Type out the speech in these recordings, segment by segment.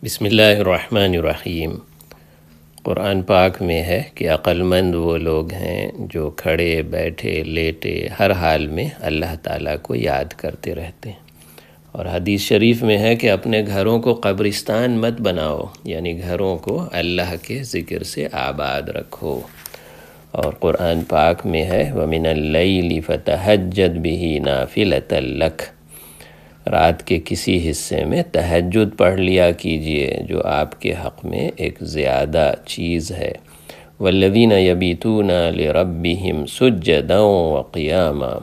بسم اللہ الرحمن الرحیم۔ قرآن پاک میں ہے کہ عقلمند وہ لوگ ہیں جو کھڑے بیٹھے لیٹے ہر حال میں اللہ تعالیٰ کو یاد کرتے رہتے ہیں، اور حدیث شریف میں ہے کہ اپنے گھروں کو قبرستان مت بناؤ، یعنی گھروں کو اللہ کے ذکر سے آباد رکھو۔ اور قرآن پاک میں ہے وَمِنَ اللَّيْلِ فَتَهَجَّدْ بِهِ نَافِلَةً لَكَ، رات کے کسی حصے میں تہجد پڑھ لیا کیجئے جو آپ کے حق میں ایک زیادہ چیز ہے۔ وَالَّذِينَ يَبِيتُونَ لِرَبِّهِمْ سُجَّدًا وَقِيَامًا،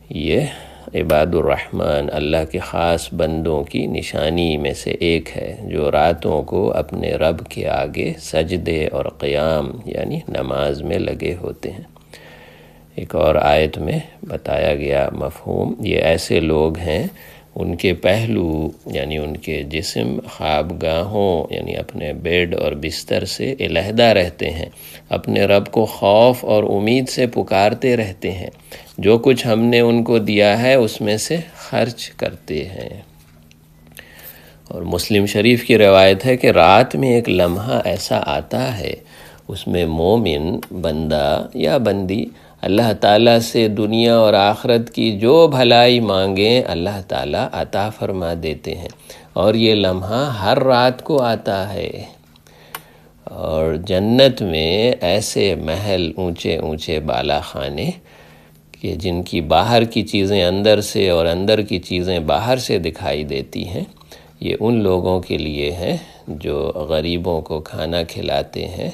یہ عباد الرحمن اللہ کے خاص بندوں کی نشانی میں سے ایک ہے جو راتوں کو اپنے رب کے آگے سجدے اور قیام یعنی نماز میں لگے ہوتے ہیں۔ ایک اور آیت میں بتایا گیا مفہوم، یہ ایسے لوگ ہیں ان کے پہلو یعنی ان کے جسم خوابگاہوں یعنی اپنے بیڈ اور بستر سے علیحدہ رہتے ہیں، اپنے رب کو خوف اور امید سے پکارتے رہتے ہیں، جو کچھ ہم نے ان کو دیا ہے اس میں سے خرچ کرتے ہیں۔ اور مسلم شریف کی روایت ہے کہ رات میں ایک لمحہ ایسا آتا ہے اس میں مومن بندہ یا بندی اللہ تعالیٰ سے دنیا اور آخرت کی جو بھلائی مانگیں اللہ تعالیٰ عطا فرما دیتے ہیں، اور یہ لمحہ ہر رات کو آتا ہے۔ اور جنت میں ایسے محل اونچے اونچے بالا خانے کہ جن کی باہر کی چیزیں اندر سے اور اندر کی چیزیں باہر سے دکھائی دیتی ہیں، یہ ان لوگوں کے لیے ہیں جو غریبوں کو کھانا کھلاتے ہیں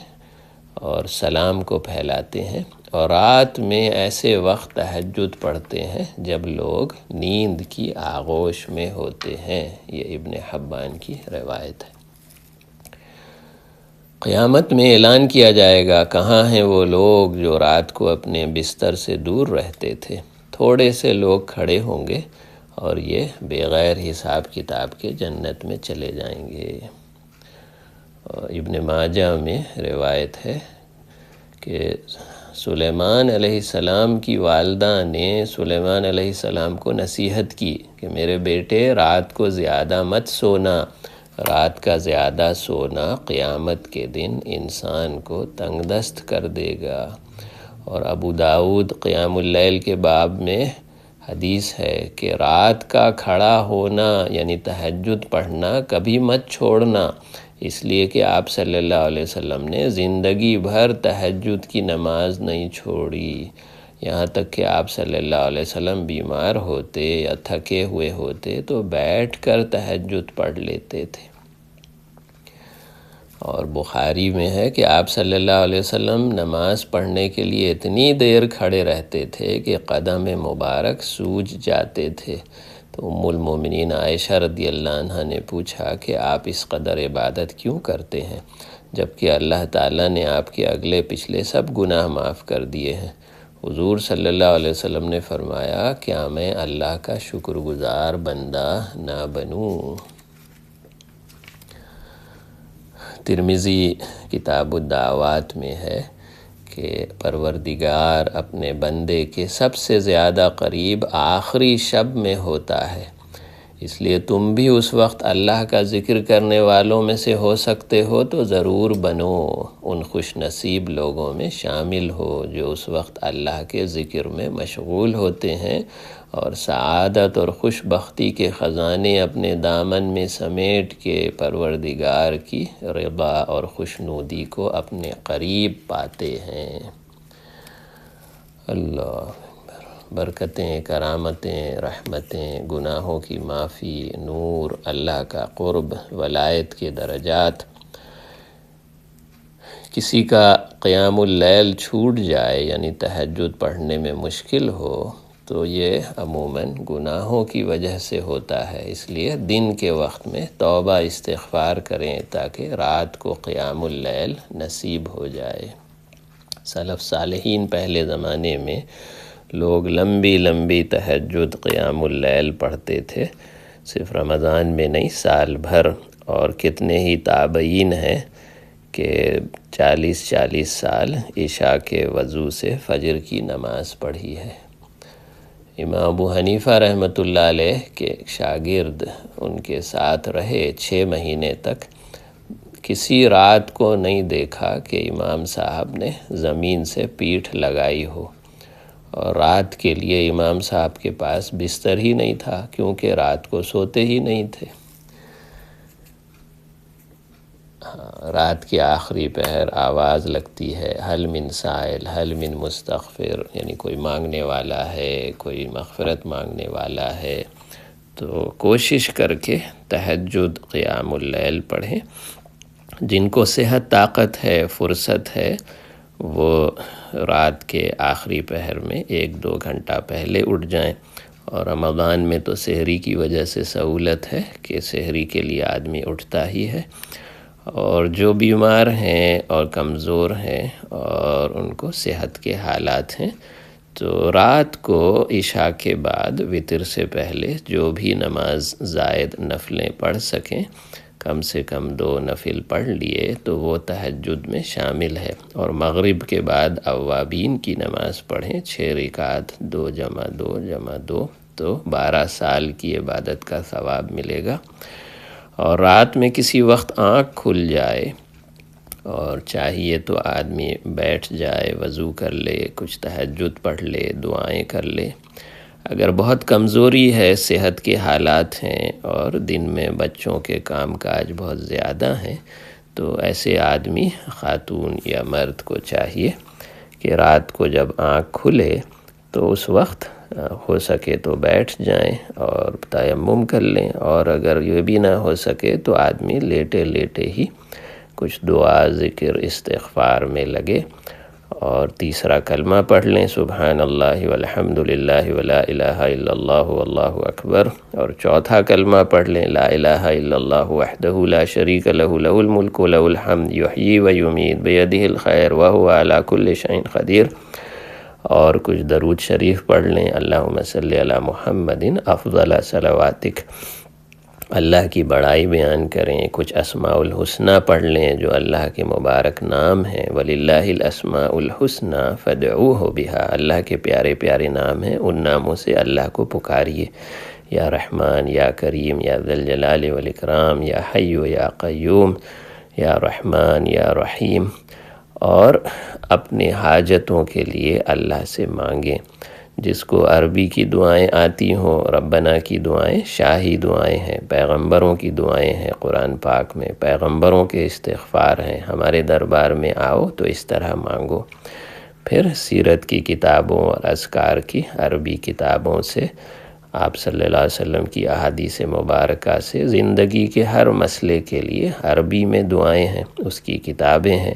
اور سلام کو پھیلاتے ہیں، اور رات میں ایسے وقت تہجد پڑھتے ہیں جب لوگ نیند کی آغوش میں ہوتے ہیں۔ یہ ابن حبان کی روایت ہے۔ قیامت میں اعلان کیا جائے گا کہاں ہیں وہ لوگ جو رات کو اپنے بستر سے دور رہتے تھے، تھوڑے سے لوگ کھڑے ہوں گے اور یہ بغیر حساب کتاب کے جنت میں چلے جائیں گے۔ ابن ماجہ میں روایت ہے کہ سلیمان علیہ السلام کی والدہ نے سلیمان علیہ السلام کو نصیحت کی کہ میرے بیٹے رات کو زیادہ مت سونا، رات کا زیادہ سونا قیامت کے دن انسان کو تنگ دست کر دے گا۔ اور ابو داؤد قیام اللیل کے باب میں حدیث ہے کہ رات کا کھڑا ہونا یعنی تہجد پڑھنا کبھی مت چھوڑنا، اس لیے کہ آپ صلی اللہ علیہ وسلم نے زندگی بھر تہجد کی نماز نہیں چھوڑی، یہاں تک کہ آپ صلی اللہ علیہ وسلم بیمار ہوتے یا تھکے ہوئے ہوتے تو بیٹھ کر تہجد پڑھ لیتے تھے۔ اور بخاری میں ہے کہ آپ صلی اللہ علیہ وسلم نماز پڑھنے کے لیے اتنی دیر کھڑے رہتے تھے کہ قدم مبارک سوج جاتے تھے، تو ام المومنین عائشہ رضی اللہ عنہ نے پوچھا کہ آپ اس قدر عبادت کیوں کرتے ہیں جبکہ اللہ تعالیٰ نے آپ کے اگلے پچھلے سب گناہ معاف کر دیے ہیں؟ حضور صلی اللہ علیہ وسلم نے فرمایا کیا میں اللہ کا شکر گزار بندہ نہ بنوں؟ ترمذی کتاب الدعوات میں ہے کہ پروردگار اپنے بندے کے سب سے زیادہ قریب آخری شب میں ہوتا ہے، اس لیے تم بھی اس وقت اللہ کا ذکر کرنے والوں میں سے ہو سکتے ہو تو ضرور بنو، ان خوش نصیب لوگوں میں شامل ہو جو اس وقت اللہ کے ذکر میں مشغول ہوتے ہیں اور سعادت اور خوش بختی کے خزانے اپنے دامن میں سمیٹ کے پروردگار کی رضا اور خوشنودی کو اپنے قریب پاتے ہیں۔ اللہ برکتیں، کرامتیں، رحمتیں، گناہوں کی معافی، نور، اللہ کا قرب، ولایت کے درجات۔ کسی کا قیام اللیل چھوٹ جائے یعنی تہجد پڑھنے میں مشکل ہو تو یہ عموماً گناہوں کی وجہ سے ہوتا ہے، اس لیے دن کے وقت میں توبہ استغفار کریں تاکہ رات کو قیام اللیل نصیب ہو جائے۔ سلف صالحین پہلے زمانے میں لوگ لمبی لمبی تہجد قیام اللیل پڑھتے تھے، صرف رمضان میں نہیں سال بھر، اور کتنے ہی تابعین ہیں کہ 40 سال عشاء کے وضو سے فجر کی نماز پڑھی ہے۔ امام ابو حنیفہ رحمۃ اللہ علیہ کے شاگرد ان کے ساتھ رہے 6 مہینے تک، کسی رات کو نہیں دیکھا کہ امام صاحب نے زمین سے پیٹھ لگائی ہو، اور رات کے لیے امام صاحب کے پاس بستر ہی نہیں تھا، کیونکہ رات کو سوتے ہی نہیں تھے۔ رات کے آخری پہر آواز لگتی ہے، حل من سائل حل من مستغفر، یعنی کوئی مانگنے والا ہے، کوئی مغفرت مانگنے والا ہے، تو کوشش کر کے تہجد قیام اللیل پڑھیں۔ جن کو صحت طاقت ہے، فرصت ہے، وہ رات کے آخری پہر میں 1-2 گھنٹہ پہلے اٹھ جائیں، اور رمضان میں تو سحری کی وجہ سے سہولت ہے کہ سحری کے لیے آدمی اٹھتا ہی ہے، اور جو بیمار ہیں اور کمزور ہیں اور ان کو صحت کے حالات ہیں، تو رات کو عشاء کے بعد وتر سے پہلے جو بھی نماز زائد نفلیں پڑھ سکیں، کم سے کم 2 نفل پڑھ لیے تو وہ تہجد میں شامل ہے، اور مغرب کے بعد اوابین کی نماز پڑھیں 6 رکعت 2 جمع 2 جمع 2، تو 12 سال کی عبادت کا ثواب ملے گا۔ اور رات میں کسی وقت آنکھ کھل جائے اور چاہیے تو آدمی بیٹھ جائے، وضو کر لے، کچھ تہجد پڑھ لے، دعائیں کر لے۔ اگر بہت کمزوری ہے، صحت کے حالات ہیں اور دن میں بچوں کے کام کاج بہت زیادہ ہیں، تو ایسے آدمی، خاتون یا مرد کو چاہیے کہ رات کو جب آنکھ کھلے تو اس وقت ہو سکے تو بیٹھ جائیں اور تیمم کر لیں، اور اگر یہ بھی نہ ہو سکے تو آدمی لیٹے لیٹے ہی کچھ دعا، ذکر، استغفار میں لگے، اور تیسرا کلمہ پڑھ لیں، سبحان اللہ والحمد للہ ولا الہ الا اللہ واللہ اکبر، اور چوتھا کلمہ پڑھ لیں، لا الہ الا اللہ وحدہ لا شریک لہ لہ الملک ولہ الحمد یحیی ویمیت بیدہ الخیر وہو علی کل شیء قدیر، اور کچھ درود شریف پڑھ لیں، اللہم صلی علی محمد افضل صلواتک، اللہ کی بڑائی بیان کریں، کچھ اسماء الحسنی پڑھ لیں جو اللہ کے مبارک نام ہیں، وَلِلَّهِ الْأَسْمَاءُ الْحُسْنَى فَادْعُوهُ بِهَا، اللہ کے پیارے پیارے نام ہیں، ان ناموں سے اللہ کو پکاریے، یا رحمان، یا کریم، یا ذی الجلال والاکرام، یا حی یا قیوم، یا رحمان یا رحیم، اور اپنے حاجتوں کے لیے اللہ سے مانگیں۔ جس کو عربی کی دعائیں آتی ہوں، ربنا کی دعائیں شاہی دعائیں ہیں، پیغمبروں کی دعائیں ہیں، قرآن پاک میں پیغمبروں کے استغفار ہیں، ہمارے دربار میں آؤ تو اس طرح مانگو۔ پھر سیرت کی کتابوں اور اذکار کی عربی کتابوں سے، آپ صلی اللہ علیہ وسلم کی احادیث مبارکہ سے زندگی کے ہر مسئلے کے لیے عربی میں دعائیں ہیں، اس کی کتابیں ہیں،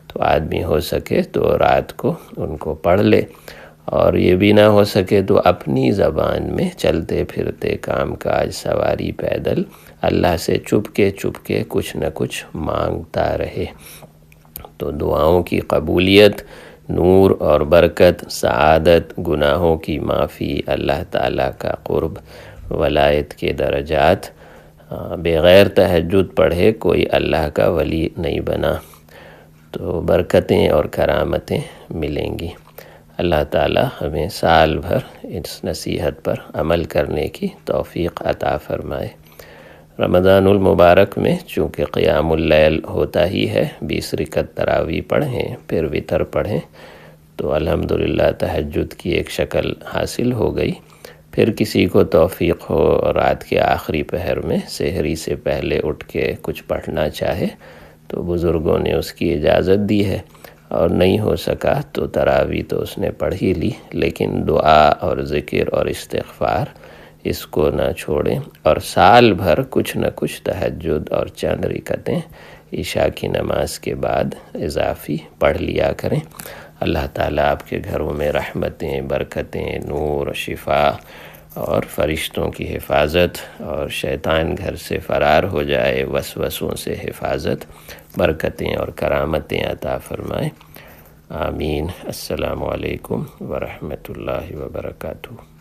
تو آدمی ہو سکے تو رات کو ان کو پڑھ لے، اور یہ بھی نہ ہو سکے تو اپنی زبان میں چلتے پھرتے کام کاج، سواری، پیدل، اللہ سے چپ کے کچھ نہ کچھ مانگتا رہے، تو دعاؤں کی قبولیت، نور اور برکت، سعادت، گناہوں کی معافی، اللہ تعالیٰ کا قرب، ولایت کے درجات، بغیر تہجد پڑھے کوئی اللہ کا ولی نہیں بنا، تو برکتیں اور کرامتیں ملیں گی۔ اللہ تعالیٰ ہمیں سال بھر اس نصیحت پر عمل کرنے کی توفیق عطا فرمائے۔ رمضان المبارک میں چونکہ قیام اللیل ہوتا ہی ہے، 20 رکعت تراویح پڑھیں، پھر وتر پڑھیں، تو الحمدللہ تہجد کی ایک شکل حاصل ہو گئی۔ پھر کسی کو توفیق ہو رات کے آخری پہر میں سحری سے پہلے اٹھ کے کچھ پڑھنا چاہے تو بزرگوں نے اس کی اجازت دی ہے، اور نہیں ہو سکا تو تراویح تو اس نے پڑھ ہی لی، لیکن دعا اور ذکر اور استغفار اس کو نہ چھوڑیں، اور سال بھر کچھ نہ کچھ تہجد اور چند رکعتیں عشاء کی نماز کے بعد اضافی پڑھ لیا کریں۔ اللہ تعالیٰ آپ کے گھروں میں رحمتیں، برکتیں، نور، شفا اور فرشتوں کی حفاظت، اور شیطان گھر سے فرار ہو جائے، وسوسوں سے حفاظت، برکتیں اور کرامتیں عطا فرمائے۔ آمین۔ السلام علیکم ورحمۃ اللہ وبرکاتہ۔